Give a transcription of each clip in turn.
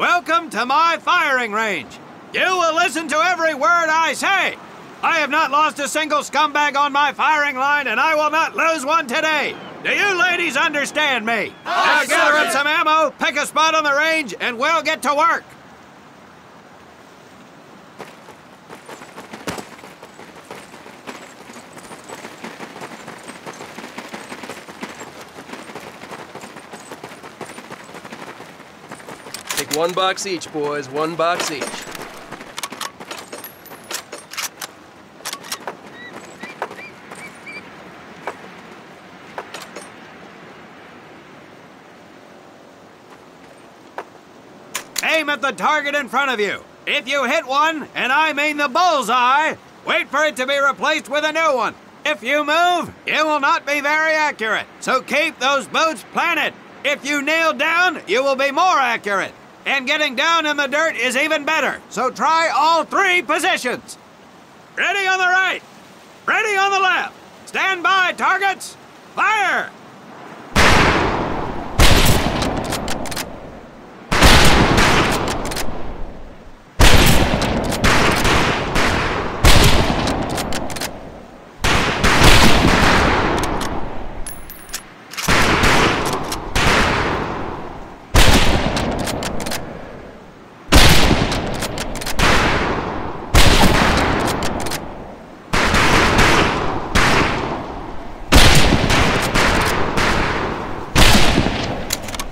Welcome to my firing range. You will listen to every word I say. I have not lost a single scumbag on my firing line, and I will not lose one today. Do you ladies understand me? Now gather up some ammo, pick a spot on the range, and we'll get to work. Take 1 box each, boys. 1 box each. Aim at the target in front of you. If you hit one, and I mean the bullseye, wait for it to be replaced with a new one. If you move, it will not be very accurate. So keep those boots planted. If you kneel down, you will be more accurate. And getting down in the dirt is even better. So try all 3 positions. Ready on the right. Ready on the left. Stand by, targets. Fire!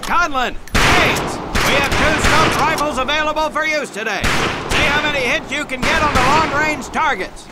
Conlon, Haynes, we have 2 scoped rifles available for use today. See how many hits you can get on the long-range targets.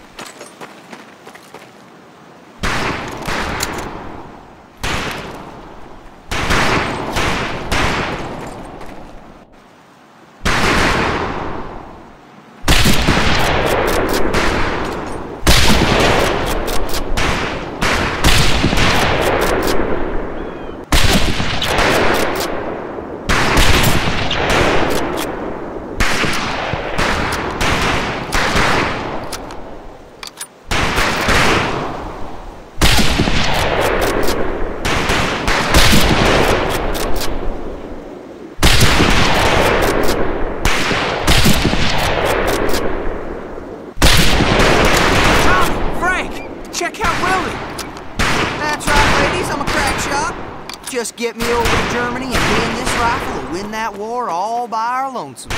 Just get me over to Germany and me and this rifle will win that war all by our lonesome.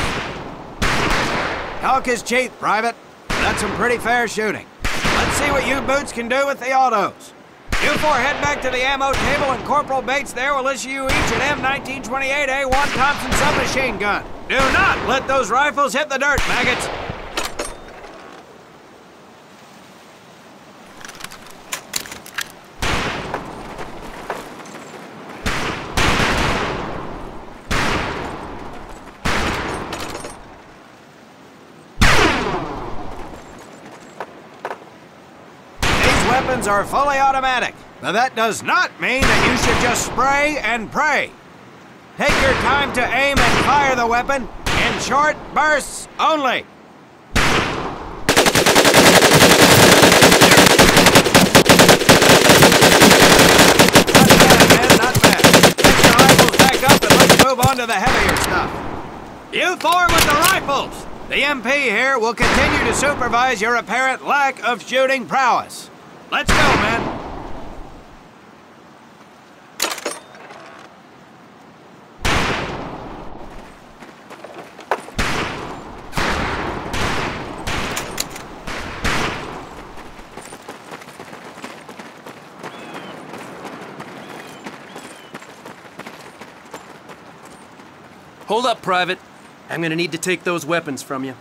Talk is cheap, Private. That's some pretty fair shooting. Let's see what you boots can do with the autos. You 4 head back to the ammo table and Corporal Bates there will issue you each an M1928A1 Thompson submachine gun. Do not let those rifles hit the dirt, maggots. Weapons are fully automatic, but that does not mean that you should just spray and pray. Take your time to aim and fire the weapon in short bursts only. Not bad, man, not bad. Pick your rifles back up and let's move on to the heavier stuff. You 4 with the rifles. The MP here will continue to supervise your apparent lack of shooting prowess. Let's go, man. Hold up, Private. I'm gonna need to take those weapons from you.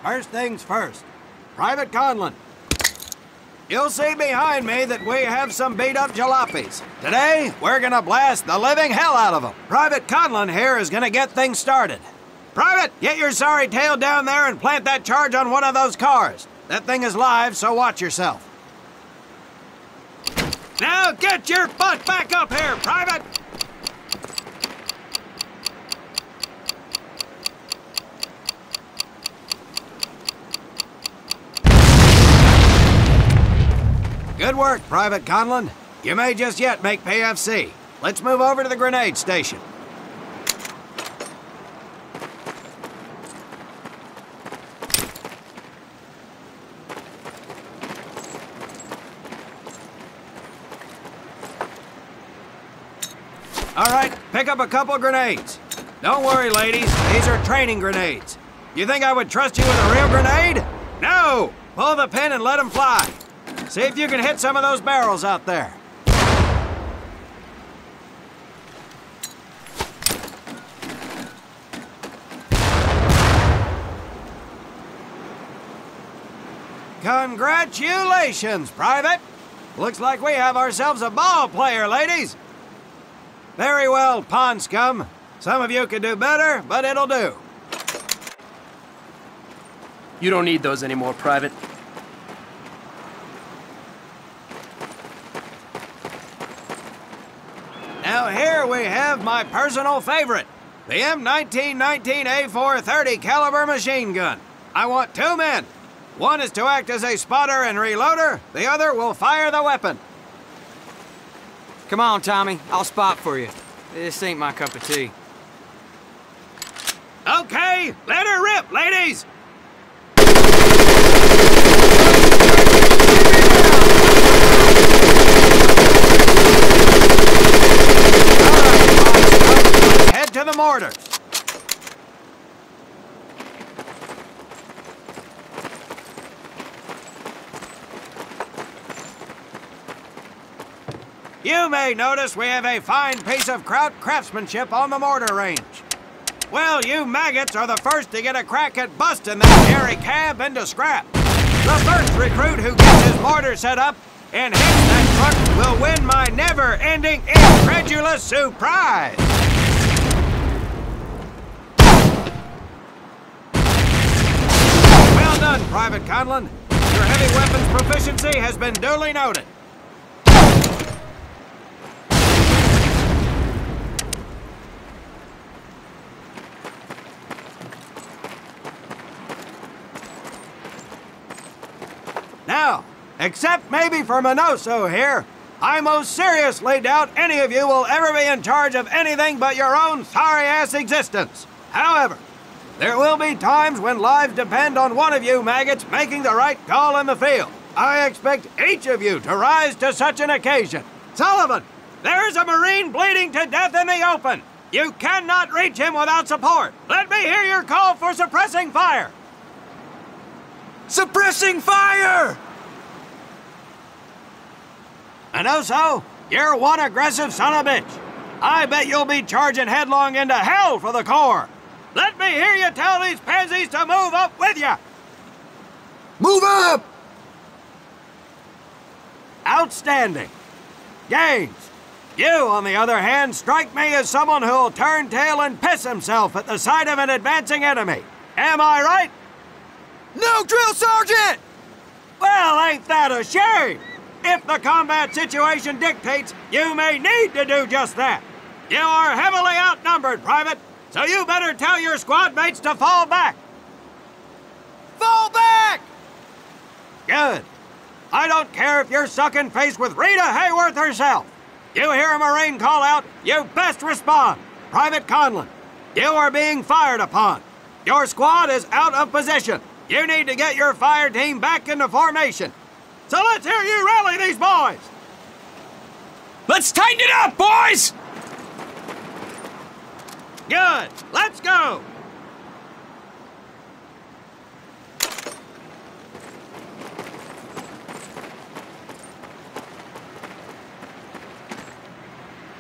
First things first. Private Conlon. You'll see behind me that we have some beat-up jalopies. Today, we're gonna blast the living hell out of them. Private Conlon here is gonna get things started. Private, get your sorry tail down there and plant that charge on one of those cars. That thing is live, so watch yourself. Now get your butt back up here, Private! Good work, Private Conlon. You may just yet make PFC. Let's move over to the grenade station. All right, pick up a couple grenades. Don't worry, ladies. These are training grenades. You think I would trust you with a real grenade? No! Pull the pin and let them fly. See if you can hit some of those barrels out there. Congratulations, Private! Looks like we have ourselves a ball player, ladies. Very well, pond scum. Some of you could do better, but it'll do. You don't need those anymore, Private. Now here we have my personal favorite, the M1919A430 caliber machine gun. I want 2 men. One is to act as a spotter and reloader, the other will fire the weapon. Come on, Tommy. I'll spot for you. This ain't my cup of tea. Okay, let her rip, ladies! Head to the mortars. You may notice we have a fine piece of kraut craftsmanship on the mortar range. Well, you maggots are the first to get a crack at busting that hairy cab into scrap. The first recruit who gets his mortar set up and hits that truck will win my never-ending, incredulous surprise. Well done, Private Conlon. Your heavy weapons proficiency has been duly noted. Now, except maybe for Minoso here, I most seriously doubt any of you will ever be in charge of anything but your own sorry-ass existence. However, there will be times when lives depend on one of you maggots making the right call in the field. I expect each of you to rise to such an occasion. Sullivan, there's a Marine bleeding to death in the open. You cannot reach him without support. Let me hear your call for suppressing fire. Suppressing fire! Minoso, you're one aggressive son of a bitch. I bet you'll be charging headlong into hell for the Corps. Let me hear you tell these pansies to move up with you. Move up! Outstanding. Gaines, you, on the other hand, strike me as someone who'll turn tail and piss himself at the sight of an advancing enemy. Am I right? No, Drill Sergeant! Well, ain't that a shame? If the combat situation dictates, you may need to do just that. You are heavily outnumbered, Private, so you better tell your squad mates to fall back. Fall back! Good. I don't care if you're sucking face with Rita Hayworth herself. You hear a Marine call out, you best respond. Private Conlon, you are being fired upon. Your squad is out of position. You need to get your fire team back into formation. So let's hear you rally these boys. Let's tighten it up, boys! Good. Let's go.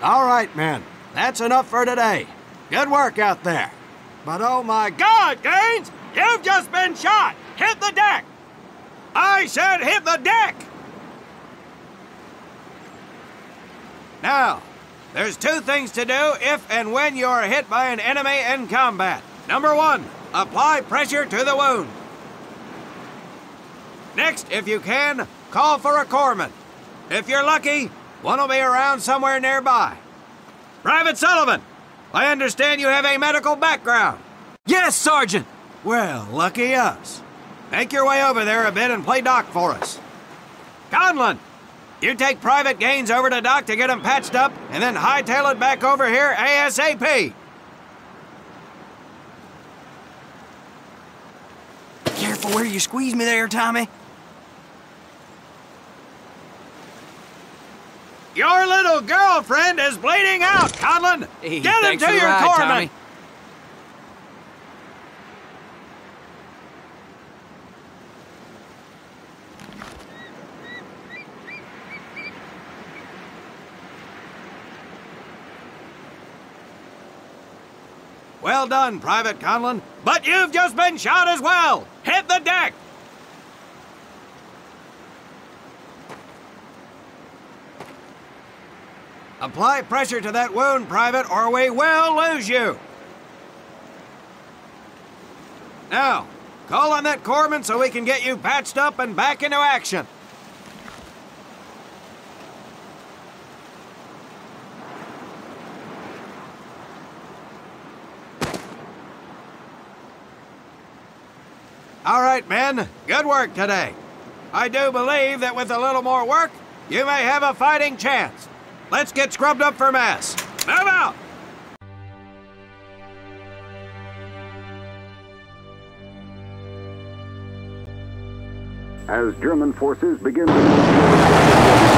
All right, men. That's enough for today. Good work out there. But oh my God, Gaines! You've just been shot! Hit the deck! I said hit the deck! Now, there's 2 things to do if and when you are hit by an enemy in combat. Number 1, apply pressure to the wound. Next, if you can, call for a corpsman. If you're lucky, one will be around somewhere nearby. Private Sullivan, I understand you have a medical background. Yes, Sergeant! Well, lucky us. Make your way over there a bit and play doc for us. Conlon, You take Private Gaines over to Doc to get him patched up, and then hightail it back over here ASAP. Careful where you squeeze me there, Tommy. Your little girlfriend is bleeding out, Conlon! Hey, Get him thanks to for the your ride, corpsman! Tommy. Well done, Private Conlon, but you've just been shot as well! Hit the deck! Apply pressure to that wound, Private, or we will lose you! Now, call on that corpsman so we can get you patched up and back into action. All right, men. Good work today. I do believe that with a little more work, you may have a fighting chance. Let's get scrubbed up for mass. Move out! As German forces begin to move